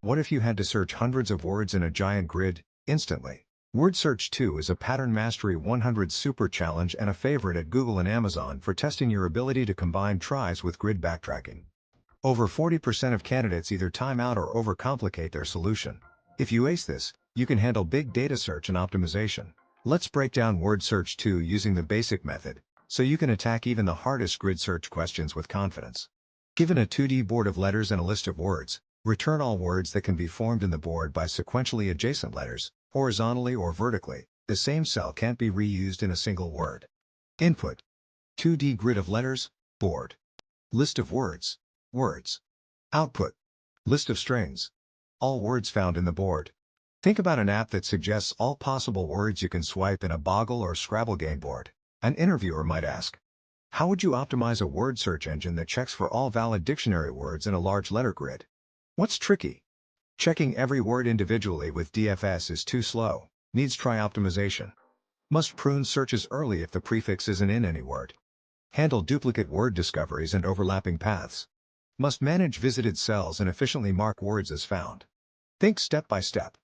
What if you had to search hundreds of words in a giant grid, instantly? Word Search 2 is a Pattern Mastery 100 Super Challenge and a favorite at Google and Amazon for testing your ability to combine tries with grid backtracking. Over 40% of candidates either time out or overcomplicate their solution. If you ace this, you can handle big data search and optimization. Let's break down Word Search 2 using the basic method, so you can attack even the hardest grid search questions with confidence. Given a 2D board of letters and a list of words, return all words that can be formed in the board by sequentially adjacent letters, horizontally or vertically. The same cell can't be reused in a single word. Input: 2D grid of letters, board. List of words, words. Output: list of strings. All words found in the board. Think about an app that suggests all possible words you can swipe in a Boggle or Scrabble game board. An interviewer might ask, how would you optimize a word search engine that checks for all valid dictionary words in a large letter grid? What's tricky? Checking every word individually with DFS is too slow, needs try optimization. Must prune searches early if the prefix isn't in any word. Handle duplicate word discoveries and overlapping paths. Must manage visited cells and efficiently mark words as found. Think step by step.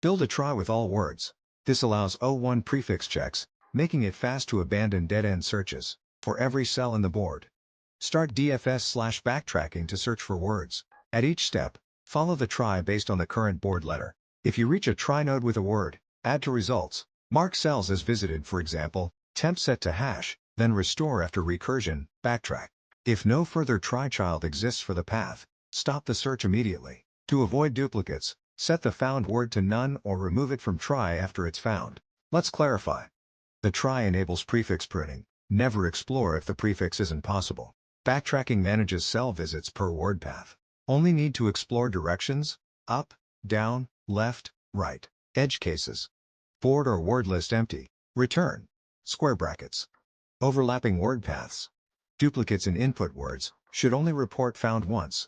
Build a trie with all words. This allows O1 prefix checks, making it fast to abandon dead-end searches for every cell in the board. Start DFS/backtracking to search for words. At each step, follow the trie based on the current board letter. If you reach a trie node with a word, add to results. Mark cells as visited, for example, temp set to hash, then restore after recursion, backtrack. If no further trie child exists for the path, stop the search immediately. To avoid duplicates, set the found word to none or remove it from trie after it's found. Let's clarify. The trie enables prefix pruning. Never explore if the prefix isn't possible. Backtracking manages cell visits per word path. Only need to explore directions, up, down, left, right. Edge cases. Board or word list empty. Return. Square brackets. Overlapping word paths. Duplicates in input words should only report found once.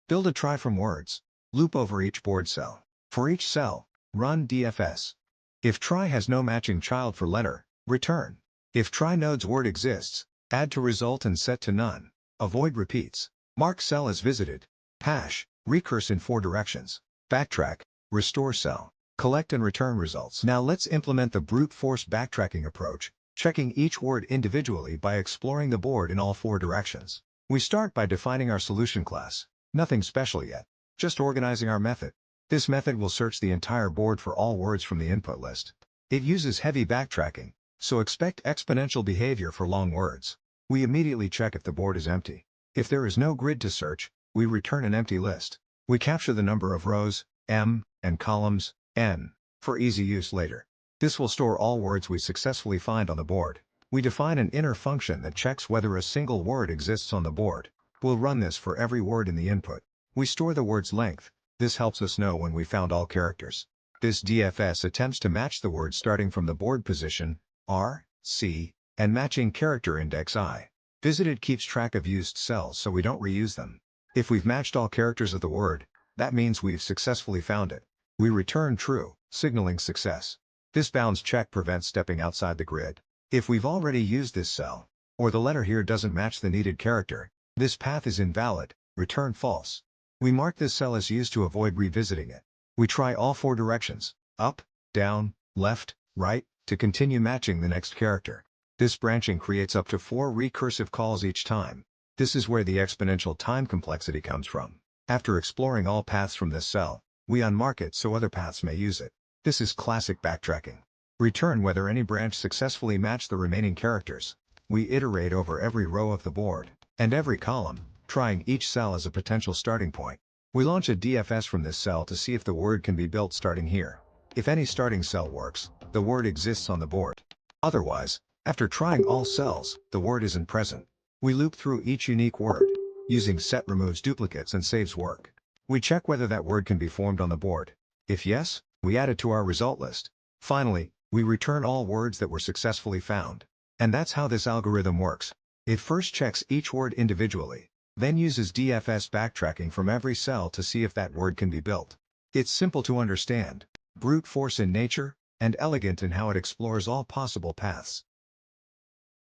Build a trie from words. Loop over each board cell. For each cell, run DFS. If trie has no matching child for letter, return. If trie node's word exists, add to result and set to none. Avoid repeats. Mark cell as visited. Hash, recurse in 4 directions. Backtrack, restore cell. Collect and return results. Now let's implement the brute force backtracking approach, checking each word individually by exploring the board in all 4 directions. We start by defining our solution class. Nothing special yet, just organizing our method. This method will search the entire board for all words from the input list. It uses heavy backtracking, so expect exponential behavior for long words. We immediately check if the board is empty. If there is no grid to search, we return an empty list. We capture the number of rows, m, and columns, n, for easy use later. This will store all words we successfully find on the board. We define an inner function that checks whether a single word exists on the board. We'll run this for every word in the input. We store the word's length. This helps us know when we found all characters. This DFS attempts to match the word starting from the board position, R, C, and matching character index I. Visited keeps track of used cells so we don't reuse them. If we've matched all characters of the word, that means we've successfully found it. We return true, signaling success. This bounds check prevents stepping outside the grid. If we've already used this cell, or the letter here doesn't match the needed character, this path is invalid, return false. We mark this cell as used to avoid revisiting it. We try all 4 directions, up, down, left, right, to continue matching the next character. This branching creates up to 4 recursive calls each time. This is where the exponential time complexity comes from. After exploring all paths from this cell, we unmark it so other paths may use it. This is classic backtracking. Return whether any branch successfully matched the remaining characters. We iterate over every row of the board, and every column, trying each cell as a potential starting point. We launch a DFS from this cell to see if the word can be built starting here. If any starting cell works, the word exists on the board. Otherwise, after trying all cells, the word isn't present. We loop through each unique word. Using set removes duplicates and saves work. We check whether that word can be formed on the board. If yes, we add it to our result list. Finally, we return all words that were successfully found. And that's how this algorithm works. It first checks each word individually, then uses DFS backtracking from every cell to see if that word can be built. It's simple to understand, brute force in nature, and elegant in how it explores all possible paths.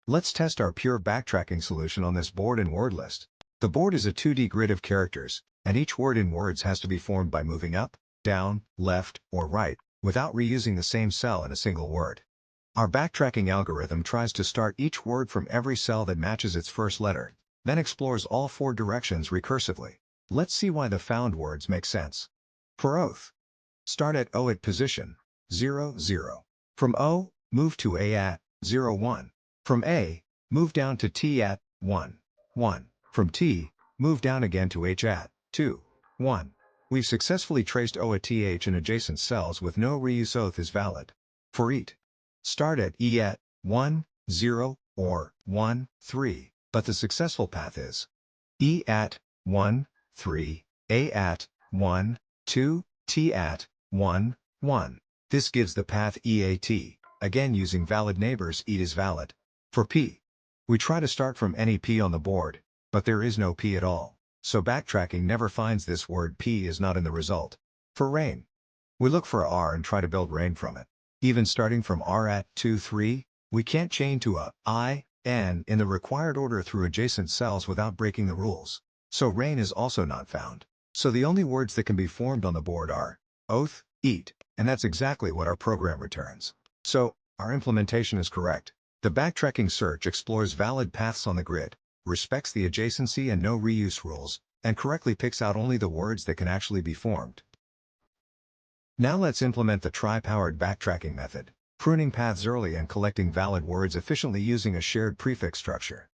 Let's test our pure backtracking solution on this board and word list. The board is a 2D grid of characters, and each word in words has to be formed by moving up, down, left, or right, without reusing the same cell in a single word. Our backtracking algorithm tries to start each word from every cell that matches its first letter, then explores all 4 directions recursively. Let's see why the found words make sense. For oath, start at O at position 0, 0. From O, move to A at 0, 1. From A, move down to T at 1, 1. From T, move down again to H at 2, 1. We've successfully traced O at TH in adjacent cells with no reuse. Oath is valid. For eat, start at E at 1, 0, or 1, 3, but the successful path is E at 1, 3, A at 1, 2, T at 1, 1. This gives the path EAT. Again, using valid neighbors, eat is valid. For P, we try to start from any P on the board, but there is no P at all, so backtracking never finds this word. P is not in the result. For rain, we look for a R and try to build rain from it. Even starting from R at 2, 3, we can't chain to a I, N in the required order through adjacent cells without breaking the rules. So rain is also not found. So the only words that can be formed on the board are oath, eat, and that's exactly what our program returns. So, our implementation is correct. The backtracking search explores valid paths on the grid, respects the adjacency and no reuse rules, and correctly picks out only the words that can actually be formed. Now let's implement the trie-powered backtracking method, pruning paths early and collecting valid words efficiently using a shared prefix structure.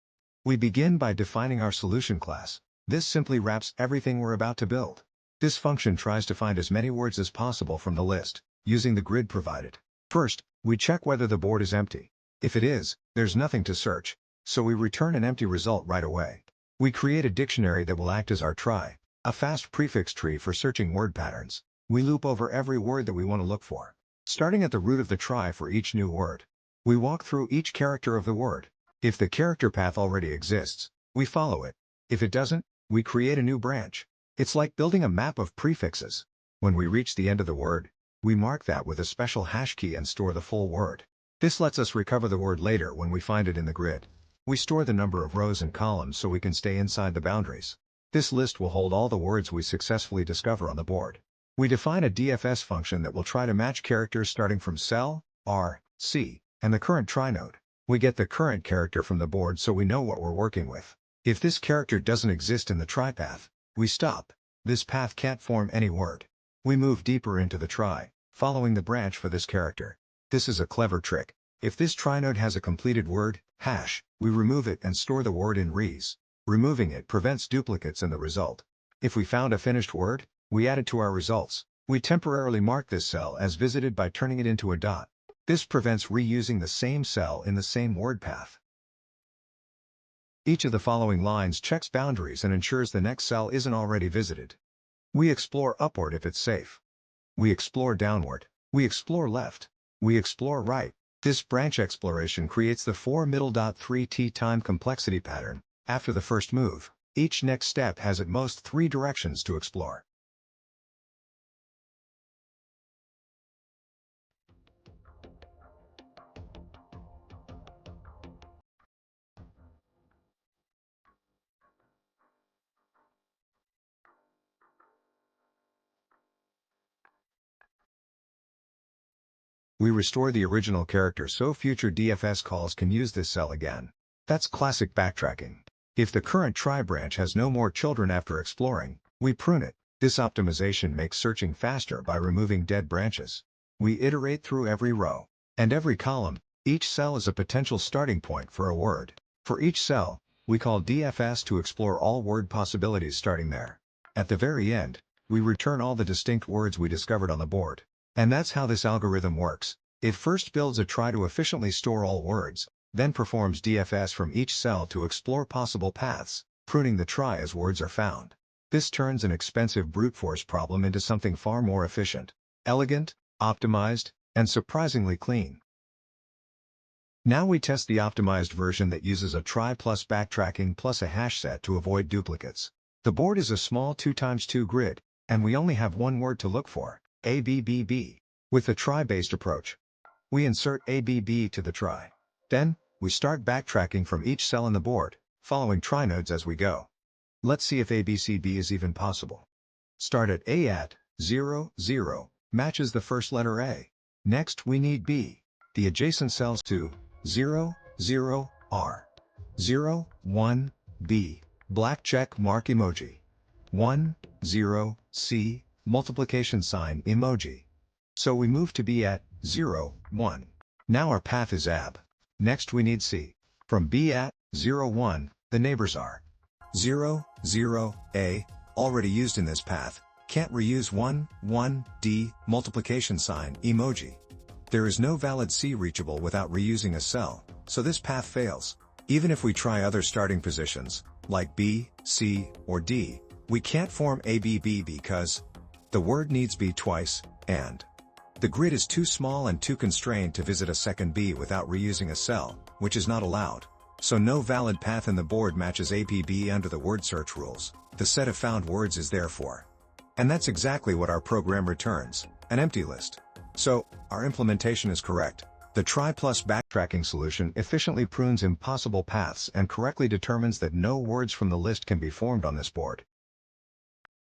We begin by defining our solution class. This simply wraps everything we're about to build. This function tries to find as many words as possible from the list, using the grid provided. First, we check whether the board is empty. If it is, there's nothing to search, so we return an empty result right away. We create a dictionary that will act as our trie, a fast prefix tree for searching word patterns. We loop over every word that we want to look for, starting at the root of the trie for each new word. We walk through each character of the word. If the character path already exists, we follow it. If it doesn't, we create a new branch. It's like building a map of prefixes. When we reach the end of the word, we mark that with a special hash key and store the full word. This lets us recover the word later when we find it in the grid. We store the number of rows and columns so we can stay inside the boundaries. This list will hold all the words we successfully discover on the board. We define a DFS function that will try to match characters starting from cell, R, C, and the current trie node. We get the current character from the board so we know what we're working with. If this character doesn't exist in the trie path, we stop. This path can't form any word. We move deeper into the trie, following the branch for this character. This is a clever trick. If this trie node has a completed word, hash, we remove it and store the word in res. Removing it prevents duplicates in the result. If we found a finished word, we add it to our results. We temporarily mark this cell as visited by turning it into a dot. This prevents reusing the same cell in the same word path. Each of the following lines checks boundaries and ensures the next cell isn't already visited. We explore upward if it's safe. We explore downward. We explore left. We explore right. This branch exploration creates the 4 middle.3t time complexity pattern. After the first move, each next step has at most 3 directions to explore. We restore the original character so future DFS calls can use this cell again. That's classic backtracking. If the current trie branch has no more children after exploring, we prune it. This optimization makes searching faster by removing dead branches. We iterate through every row and every column. Each cell is a potential starting point for a word. For each cell, we call DFS to explore all word possibilities starting there. At the very end, we return all the distinct words we discovered on the board. And that's how this algorithm works. It first builds a trie to efficiently store all words, then performs DFS from each cell to explore possible paths, pruning the trie as words are found. This turns an expensive brute force problem into something far more efficient, elegant, optimized, and surprisingly clean. Now we test the optimized version that uses a trie plus backtracking plus a hash set to avoid duplicates. The board is a small 2x2 grid, and we only have one word to look for. ABBB. With the trie-based approach, we insert ABB to the trie. Then, we start backtracking from each cell in the board, following trie nodes as we go. Let's see if ABCB is even possible. Start at A at 0, 0, matches the first letter A. Next we need B. The adjacent cells to 0, 0 are 0, 1, B, black check mark emoji. 1, 0, C, multiplication sign emoji. So we move to B at 0, 1. Now our path is AB. Next we need C. From B at 0, 1, the neighbors are 0, 0, A, already used in this path, can't reuse 1, 1, D, multiplication sign emoji. There is no valid C reachable without reusing a cell, so this path fails. Even if we try other starting positions, like B, C, or D, we can't form ABB because the word needs B twice, and the grid is too small and too constrained to visit a second B without reusing a cell, which is not allowed. So no valid path in the board matches ABB under the word search rules. The set of found words is therefore. And that's exactly what our program returns, an empty list. So, our implementation is correct. The try plus backtracking solution efficiently prunes impossible paths and correctly determines that no words from the list can be formed on this board.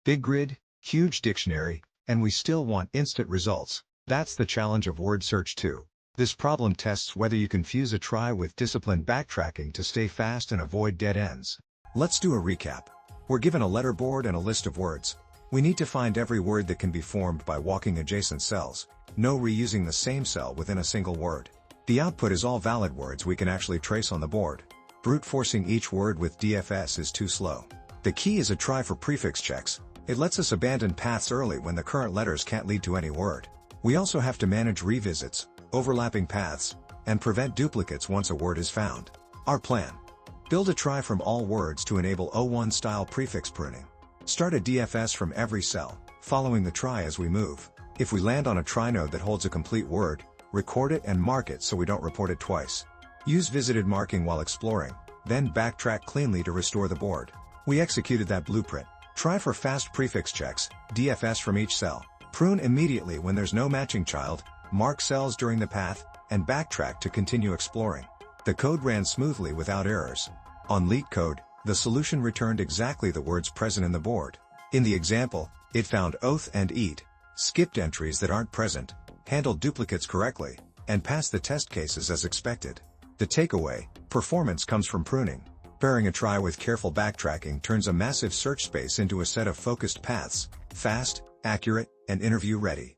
Big grid, huge dictionary, and we still want instant results. That's the challenge of word search 2. This problem tests whether you can fuse a try with disciplined backtracking to stay fast and avoid dead ends. Let's do a recap. We're given a letter board and a list of words. We need to find every word that can be formed by walking adjacent cells. No reusing the same cell within a single word. The output is all valid words we can actually trace on the board. Brute forcing each word with DFS is too slow. The key is a try for prefix checks. It lets us abandon paths early when the current letters can't lead to any word. We also have to manage revisits, overlapping paths, and prevent duplicates once a word is found. Our plan. Build a try from all words to enable O1 style prefix pruning. Start a DFS from every cell, following the try as we move. If we land on a try node that holds a complete word, record it and mark it so we don't report it twice. Use visited marking while exploring, then backtrack cleanly to restore the board. We executed that blueprint. Try for fast prefix checks, DFS from each cell. Prune immediately when there's no matching child, mark cells during the path, and backtrack to continue exploring. The code ran smoothly without errors. On LeetCode, the solution returned exactly the words present in the board. In the example, it found oath and eat, skipped entries that aren't present, handled duplicates correctly, and passed the test cases as expected. The takeaway, performance comes from pruning. Pairing a try with careful backtracking turns a massive search space into a set of focused paths, fast, accurate, and interview ready.